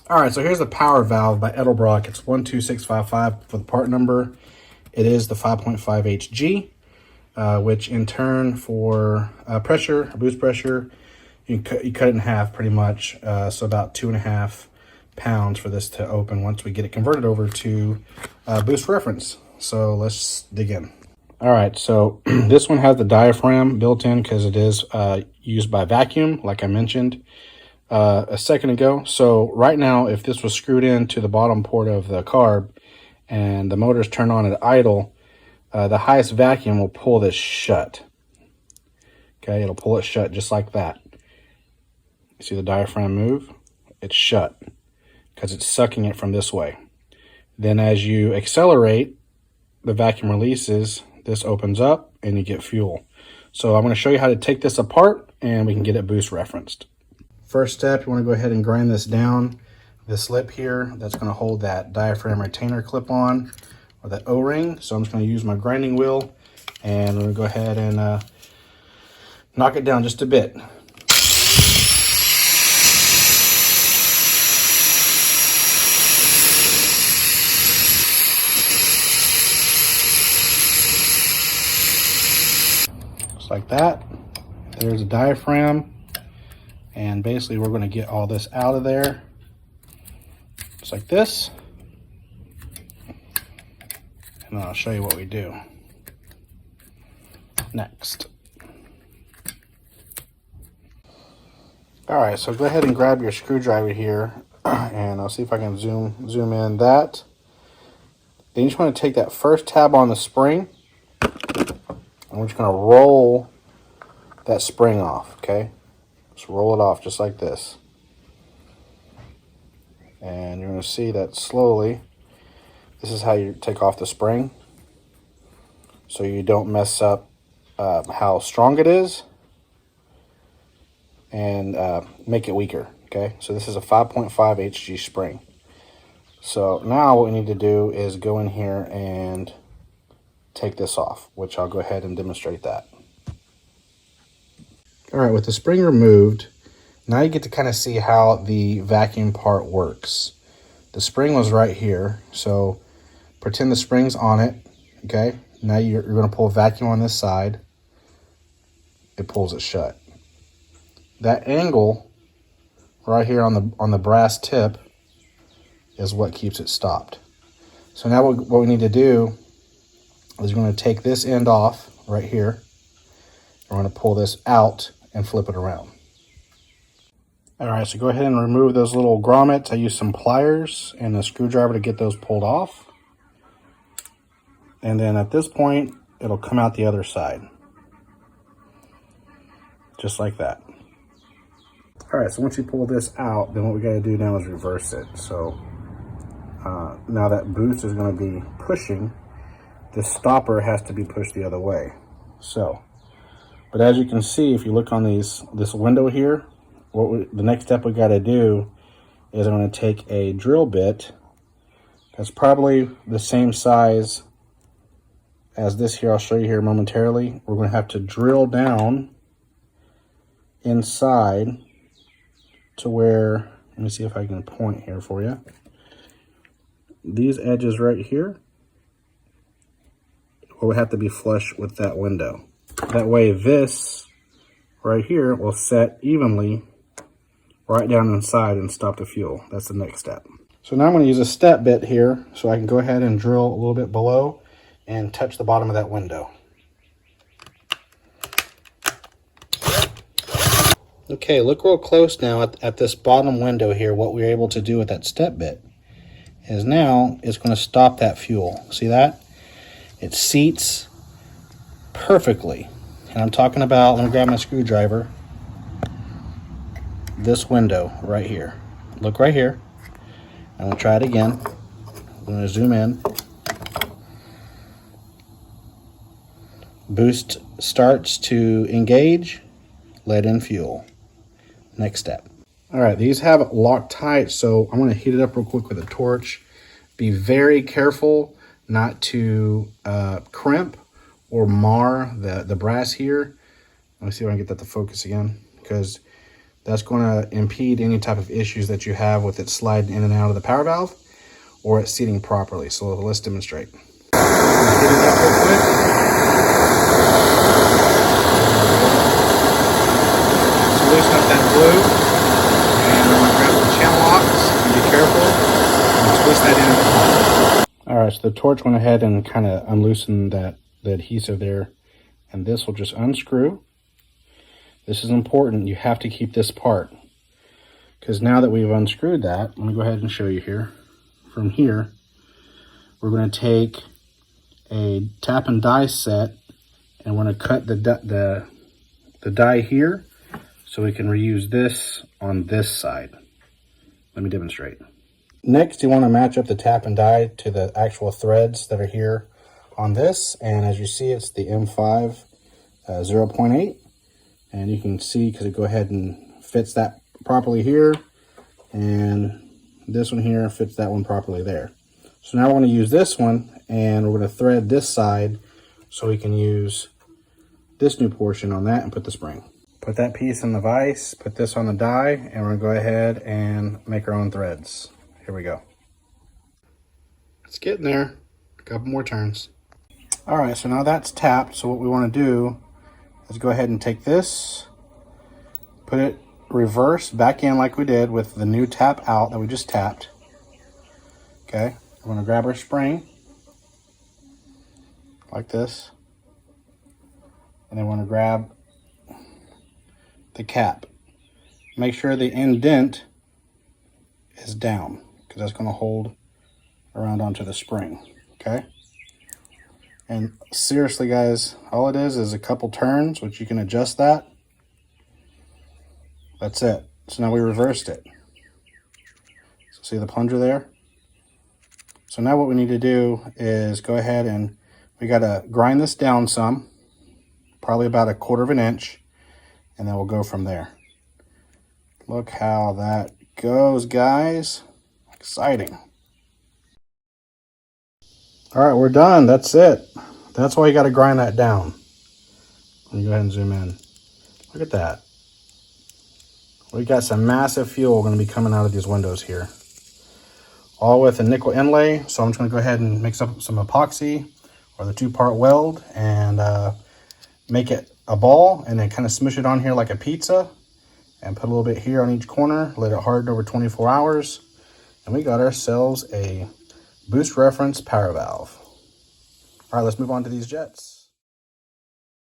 All right, so here's the power valve by Edelbrock. It's 12655 for the part number. It is the 5.5 HG, which in turn for pressure, boost pressure, you cut it in half pretty much. So about 2.5 pounds for this to open once we get it converted over to boost reference. So let's dig in. All right, so this one has the diaphragm built in because it is used by vacuum, like I mentioned a second ago. So right now, if this was screwed into the bottom port of the carb and the motor's turned on at idle, the highest vacuum will pull this shut. Okay, it'll pull it shut just like that. You see the diaphragm move? It's shut because it's sucking it from this way. Then as you accelerate, the vacuum releases, this opens up and you get fuel. So I'm going to show you how to take this apart and we can get it boost referenced. First step, you want to go ahead and grind this down. This lip here, that's going to hold that diaphragm retainer clip on, or that O-ring. So I'm just going to use my grinding wheel, and we're going to go ahead and knock it down just a bit. Just like that. There's a diaphragm. And basically we're going to get all this out of there, just like this. And then I'll show you what we do next. All right, so go ahead and grab your screwdriver here, and I'll see if I can zoom in that. Then you just want to take that first tab on the spring, and we're just going to roll that spring off, okay? Just roll it off just like this. And you're going to see that slowly, this is how you take off the spring, so you don't mess up how strong it is and make it weaker, okay? So this is a 5.5 HG spring. So now what we need to do is go in here and take this off, which I'll go ahead and demonstrate that. All right, with the spring removed, now you get to kind of see how the vacuum part works. The spring was right here, so pretend the spring's on it, okay? Now you're going to pull a vacuum on this side. It pulls it shut. That angle right here on the brass tip is what keeps it stopped. So now what we need to do is we're going to take this end off right here. We're going to pull this out and flip it around. All right, so go ahead and remove those little grommets. I use some pliers and a screwdriver to get those pulled off. And then at this point, it'll come out the other side. Just like that. All right, so once you pull this out, then what we gotta do now is reverse it. So now that boost is gonna be pushing, this stopper has to be pushed the other way. So, but as you can see, if you look on this window here, the next step we got to do is I'm going to take a drill bit that's probably the same size as this here. I'll show you here momentarily. We're going to have to drill down inside to where, let me see if I can point here for you. These edges right here will have to be flush with that window. That way this right here will set evenly right down inside and stop the fuel. That's the next step. So now I'm going to use a step bit here so I can go ahead and drill a little bit below and touch the bottom of that window. Okay, look real close now at this bottom window here. What we were able to do with that step bit is now it's going to stop that fuel. See that? It seats perfectly. And I'm talking about, let me grab my screwdriver, this window right here. Look right here. I'm going to try it again. I'm going to zoom in. Boost starts to engage. Let in fuel. Next step. All right, these have locked tight, so I'm going to heat it up real quick with a torch. Be very careful not to crimp or mar the brass here. Let me see if I can get that to focus again, because that's going to impede any type of issues that you have with it sliding in and out of the power valve or it seating properly. So let's demonstrate. Heat it up real quick. So loosen up that glue, and I'm going to grab the channel locks and be careful and twist that in at the top. All right, so the torch went ahead and kind of unloosened the adhesive there, and this will just unscrew. This is important. You have to keep this part, because now that we've unscrewed that, let me go ahead and show you here. From here, we're going to take a tap and die set, and we're going to cut the die here so we can reuse this on this side. Let me demonstrate. Next, you want to match up the tap and die to the actual threads that are here on this, and as you see, it's the M5 0.8, and you can see because it go ahead and fits that properly here, and this one here fits that one properly there. So now we're going to use this one, and we're going to thread this side so we can use this new portion on that and put the spring. Put that piece in the vise, put this on the die, and we're going to go ahead and make our own threads. Here we go. It's getting there. A couple more turns. All right, so now that's tapped. So what we want to do is go ahead and take this, put it reverse back in like we did with the new tap out that we just tapped. Okay, we're going to grab our spring like this, and then we're going to grab the cap. Make sure the indent is down, because that's going to hold around onto the spring. Okay, and seriously guys, all it is a couple turns, which you can adjust that. That's it. So now we reversed it. So see the plunger there? So now what we need to do is go ahead and we got to grind this down some, probably about 1/4 inch, and then we'll go from there. Look how that goes, guys. Exciting. All right, we're done. That's it. That's why you got to grind that down. Let me go ahead and zoom in. Look at that. We got some massive fuel going to be coming out of these windows here. All with a nickel inlay. So I'm just going to go ahead and mix up some epoxy or the 2-part weld and make it a ball, and then kind of smush it on here like a pizza, and put a little bit here on each corner. Let it harden over 24 hours. And we got ourselves a boost reference power valve. All right, let's move on to these jets.